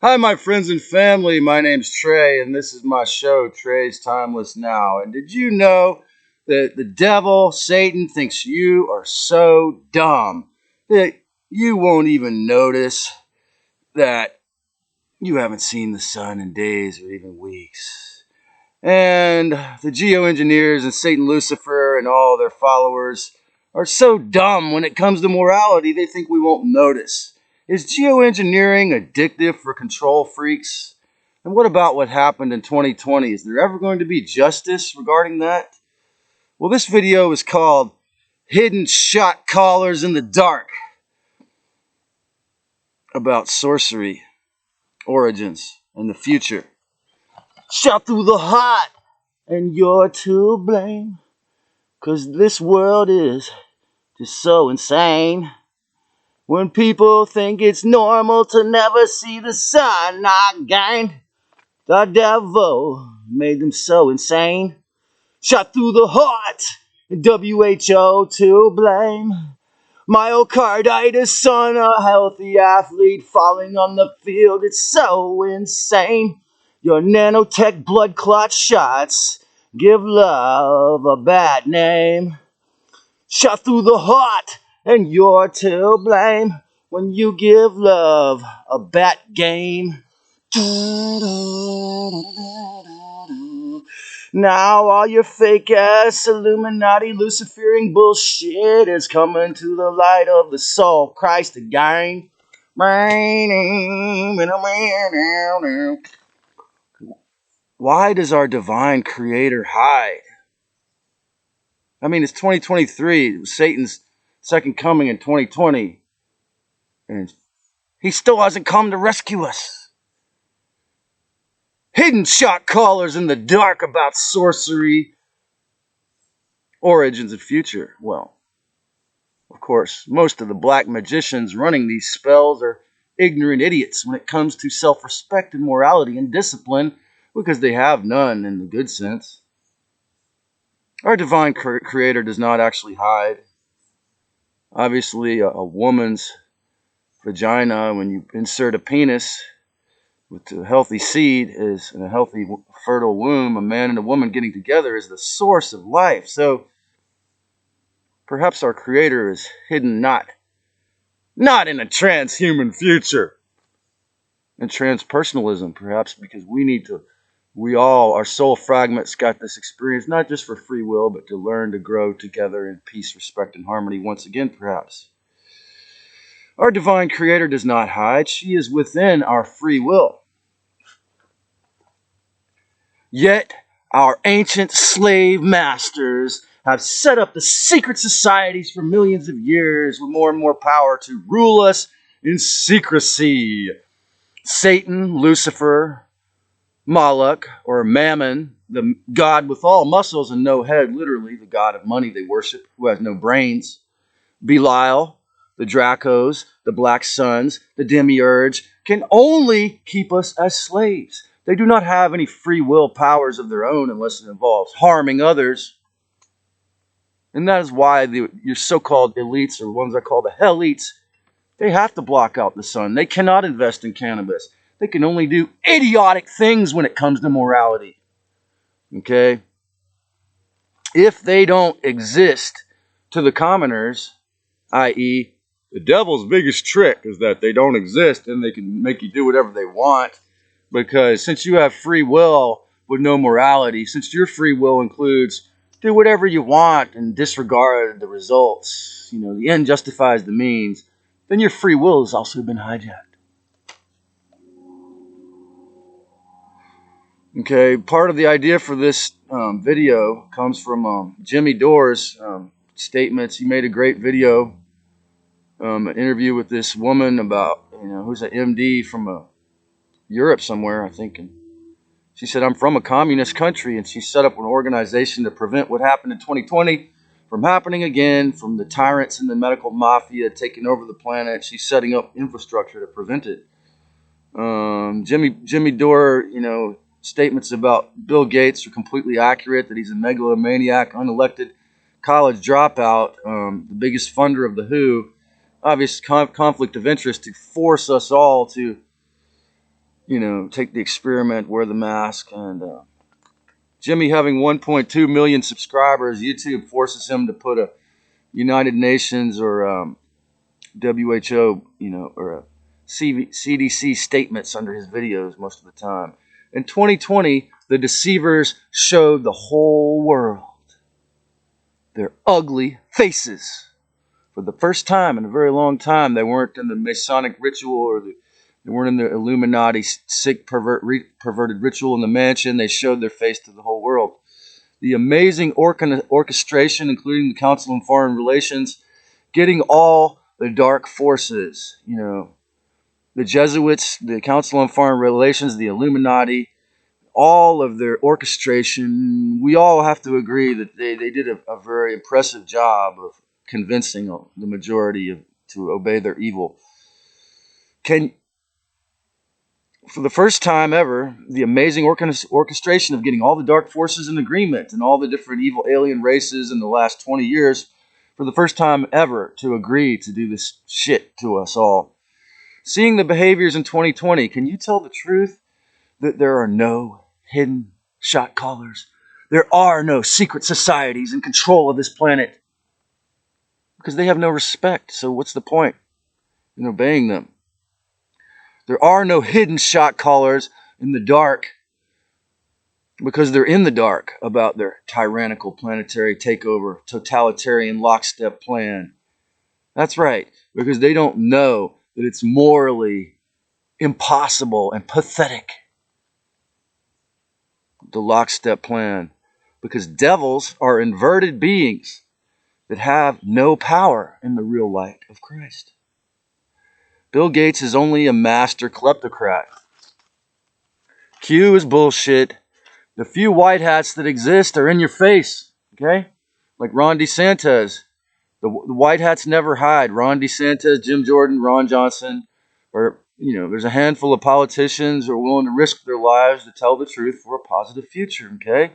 Hi, my friends and family. My name's Trey, and this is my show, Trey's Timeless Now. And did you know that the devil, Satan, thinks you are so dumb that you won't even notice that you haven't seen the sun in days or even weeks? And the geoengineers and Satan Lucifer and all their followers are so dumb when it comes to morality, they think we won't notice. Is geoengineering addictive for control freaks? And what about what happened in 2020? Is there ever going to be justice regarding that? Well, this video is called Hidden Shot Callers in the Dark, about sorcery, origins, and the future. Shot through the heart, and you're to blame. 'Cause this world is just so insane. When people think it's normal to never see the sun again, the devil made them so insane. Shot through the heart, and WHO to blame. Myocarditis on a healthy athlete falling on the field, it's so insane. Your nanotech blood clot shots give love a bad name. Shot through the heart, and you're to blame when you give love a bat game. Now all your fake ass Illuminati Luciferian bullshit is coming to the light of the soul Christ again. Why does our divine creator hide? I mean, it's 2023. It was Satan's second coming in 2020. And he still hasn't come to rescue us. Hidden shot callers in the dark about sorcery, origins, and future. Well, of course, most of the black magicians running these spells are ignorant idiots when it comes to self-respect and morality and discipline, because they have none in the good sense. Our divine creator does not actually hide. Obviously, a woman's vagina, when you insert a penis with a healthy seed, is in a healthy, fertile womb. A man and a woman getting together is the source of life. So perhaps our creator is hidden not in a transhuman future. And transpersonalism, perhaps because we all, our soul fragments, got this experience not just for free will, but to learn to grow together in peace, respect, and harmony once again, perhaps. Our divine creator does not hide. She is within our free will. Yet our ancient slave masters have set up the secret societies for millions of years with more and more power to rule us in secrecy. Satan, Lucifer, Moloch, or Mammon, the god with all muscles and no head, literally the god of money they worship, who has no brains. Belial, the Dracos, the Black Suns, the Demiurge, can only keep us as slaves. They do not have any free will powers of their own unless it involves harming others. And that is why your so-called elites, or ones I call the hellites, they have to block out the sun. They cannot invest in cannabis. They can only do idiotic things when it comes to morality. Okay? If they don't exist to the commoners, i.e., the devil's biggest trick is that they don't exist and they can make you do whatever they want. Because since you have free will with no morality, since your free will includes do whatever you want and disregard the results, the end justifies the means, then your free will has also been hijacked. Okay, part of the idea for this video comes from Jimmy Dore's statements. He made a great video, an interview with this woman about, who's an MD from Europe somewhere, I think. And she said, I'm from a communist country, and she set up an organization to prevent what happened in 2020 from happening again, from the tyrants and the medical mafia taking over the planet. She's setting up infrastructure to prevent it. Jimmy Dore, statements about Bill Gates are completely accurate, that he's a megalomaniac, unelected college dropout, the biggest funder of the WHO, obvious conflict of interest to force us all to take the experiment, wear the mask, and Jimmy having 1.2 million subscribers, YouTube forces him to put a United Nations or WHO, or a CDC statements under his videos most of the time. In 2020, the deceivers showed the whole world their ugly faces. For the first time in a very long time, they weren't in the Masonic ritual or they weren't in the Illuminati sick perverted ritual in the mansion. They showed their face to the whole world. The amazing orchestration, including the Council on Foreign Relations, getting all the dark forces, the Jesuits, the Council on Foreign Relations, the Illuminati, all of their orchestration. We all have to agree that they did a very impressive job of convincing the majority to obey their evil. For the first time ever, the amazing orchestration of getting all the dark forces in agreement and all the different evil alien races in the last 20 years, for the first time ever, to agree to do this shit to us all. Seeing the behaviors in 2020, can you tell the truth that there are no hidden shot callers? There are no secret societies in control of this planet. Because they have no respect, so what's the point in obeying them? There are no hidden shot callers in the dark because they're in the dark about their tyrannical planetary takeover, totalitarian lockstep plan. That's right, because they don't know that it's morally impossible and pathetic, the lockstep plan, because devils are inverted beings that have no power in the real light of Christ. Bill Gates is only a master kleptocrat. Q is bullshit. The few white hats that exist are in your face, okay? Like Ron DeSantis. The white hats never hide. Ron DeSantis, Jim Jordan, Ron Johnson, or, there's a handful of politicians who are willing to risk their lives to tell the truth for a positive future, okay?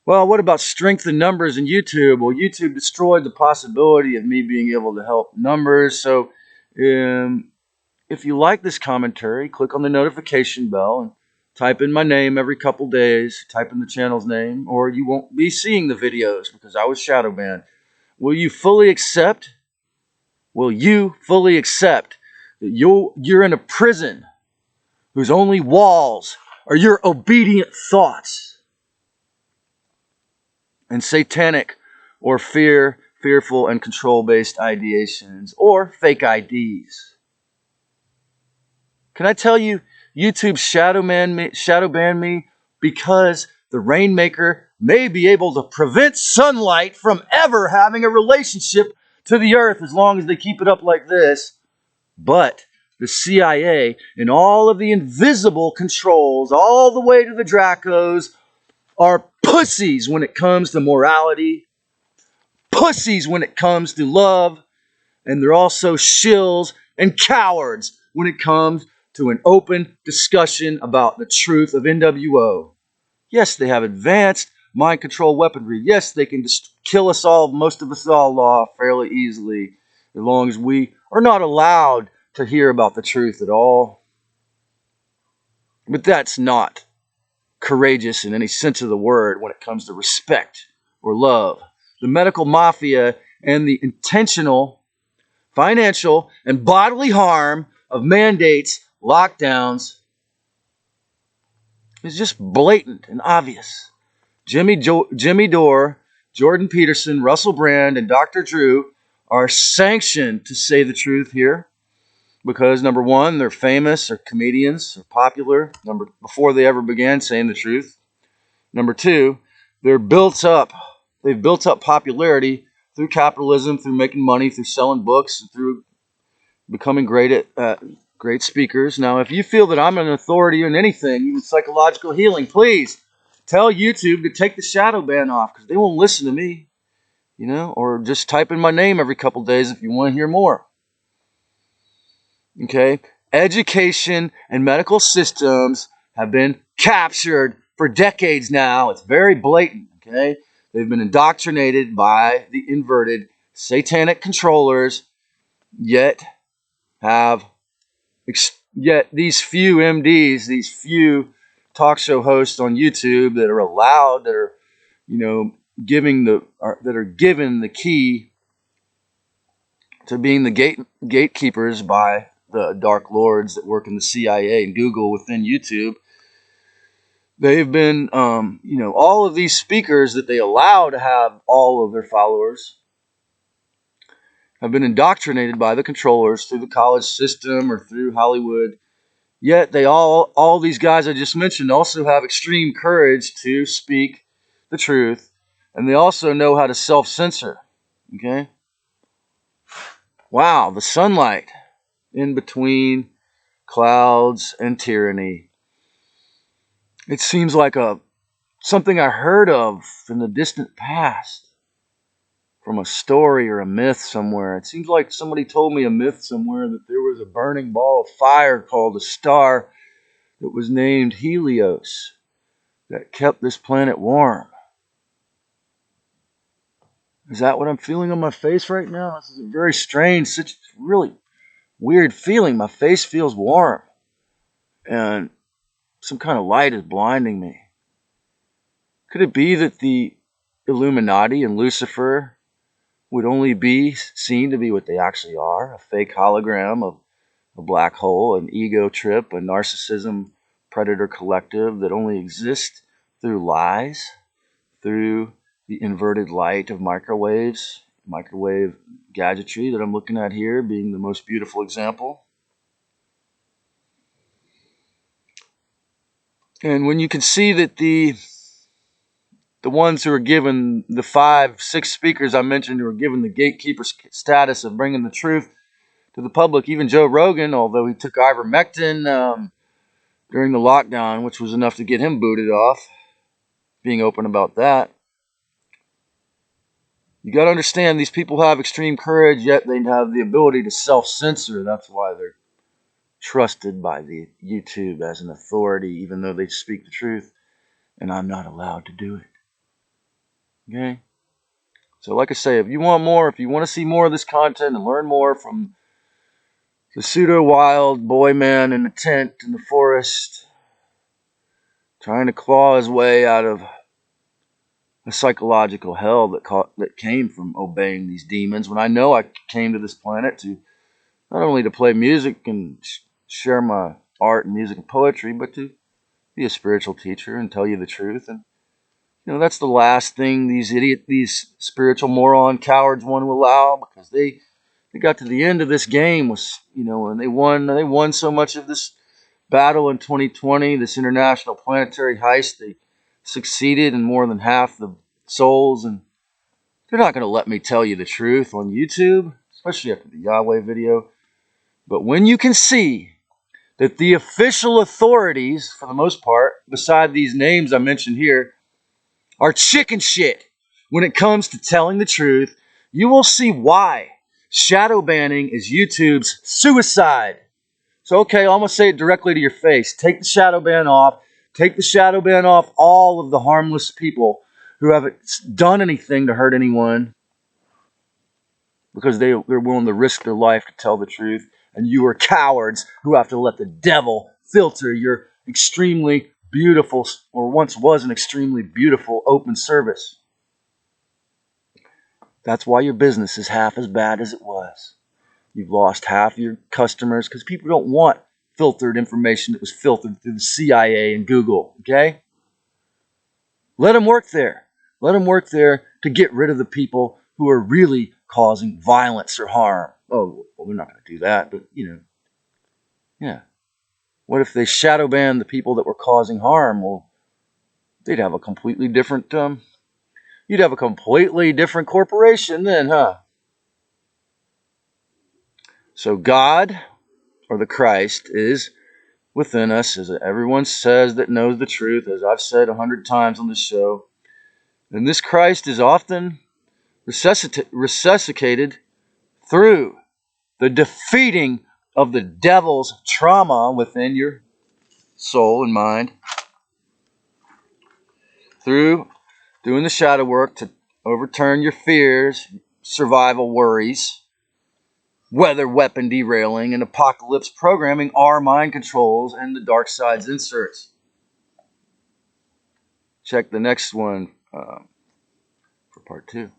Well, what about strength in numbers in YouTube? Well, YouTube destroyed the possibility of me being able to help numbers. So if you like this commentary, click on the notification bell and type in my name every couple days. Type in the channel's name, or you won't be seeing the videos because I was shadow banned. Will you fully accept that you're in a prison whose only walls are your obedient thoughts and satanic or fearful and control-based ideations or fake IDs? Can I tell you, YouTube shadow banned me because the Rainmaker may be able to prevent sunlight from ever having a relationship to the earth as long as they keep it up like this. But the CIA and all of the invisible controls, all the way to the Dracos, are pussies when it comes to morality, pussies when it comes to love, and they're also shills and cowards when it comes to an open discussion about the truth of NWO. Yes, they have advanced mind control weaponry. Yes, they can just kill us all, most of us all, fairly easily, as long as we are not allowed to hear about the truth at all. But that's not courageous in any sense of the word when it comes to respect or love. The medical mafia and the intentional financial and bodily harm of mandates, lockdowns, is just blatant and obvious. Jimmy Dore, Jordan Peterson, Russell Brand, and Dr. Drew are sanctioned to say the truth here because, number one, they're famous, they're comedians, they're popular, before they ever began saying the truth. Number two, they've built up popularity through capitalism, through making money, through selling books, through becoming great speakers. Now, if you feel that I'm an authority in anything, even psychological healing, please tell YouTube to take the shadow ban off because they won't listen to me, or just type in my name every couple days if you want to hear more. Okay? Education and medical systems have been captured for decades now. It's very blatant, okay? They've been indoctrinated by the inverted satanic controllers, yet have Yet these few MDs, these few talk show hosts on YouTube that are allowed, that are, you know, that are given the key to being the gatekeepers by the dark lords that work in the CIA and Google within YouTube. They've been, all of these speakers that they allow to have all of their followers have been indoctrinated by the controllers through the college system or through Hollywood. Yet they all these guys I just mentioned also have extreme courage to speak the truth, and they also know how to self-censor. Okay? Wow, the sunlight in between clouds and tyranny. It seems like something I heard of in the distant past, from a story or a myth somewhere. It seems like somebody told me a myth somewhere that there was a burning ball of fire called a star that was named Helios that kept this planet warm. Is that what I'm feeling on my face right now? This is a very strange, such really weird feeling. My face feels warm, and some kind of light is blinding me. Could it be that the Illuminati and Lucifer would only be seen to be what they actually are? A fake hologram of a black hole, an ego trip, a narcissism predator collective that only exists through lies, through the inverted light of microwave gadgetry that I'm looking at here being the most beautiful example. And when you can see that the ones who are given, the 5-6 speakers I mentioned who are given the gatekeeper status of bringing the truth to the public, even Joe Rogan, although he took ivermectin during the lockdown, which was enough to get him booted off, being open about that. You got to understand, these people have extreme courage, yet they have the ability to self-censor. That's why they're trusted by the YouTube as an authority, even though they speak the truth, and I'm not allowed to do it. Okay? So like I say, if you want more, if you want to see more of this content and learn more from the pseudo-wild boy man in a tent in the forest, trying to claw his way out of a psychological hell that came from obeying these demons, when I know I came to this planet to not only to play music and share my art and music and poetry, but to be a spiritual teacher and tell you the truth. And that's the last thing these spiritual moron cowards want to allow, because they got to the end of this game and they won so much of this battle in 2020, this international planetary heist. They succeeded in more than half the souls, and they're not going to let me tell you the truth on YouTube, especially after the Yahweh video. But when you can see that the official authorities, for the most part, beside these names I mentioned here, are chicken shit when it comes to telling the truth, you will see why shadow banning is YouTube's suicide. So, okay, I'm going to say it directly to your face. Take the shadow ban off. Take the shadow ban off all of the harmless people who haven't done anything to hurt anyone, because they're willing to risk their life to tell the truth. And you are cowards who have to let the devil filter your extremely beautiful, or once was an extremely beautiful, open service. That's why your business is half as bad as it was. You've lost half your customers because people don't want filtered information that was filtered through the CIA and Google, okay? Let them work there. Let them work there to get rid of the people who are really causing violence or harm. Oh, well, we're not going to do that, but, yeah. What if they shadow banned the people that were causing harm? Well, they'd have a completely different, you'd have a completely different corporation then, huh? So God, or the Christ, is within us, as everyone says that knows the truth, as I've said 100 times on this show. And this Christ is often resuscitated through the defeating of the devil's trauma within your soul and mind, through doing the shadow work to overturn your fears, survival worries, weather weapon derailing, and apocalypse programming are mind controls and the dark side's inserts. Check the next one for part 2.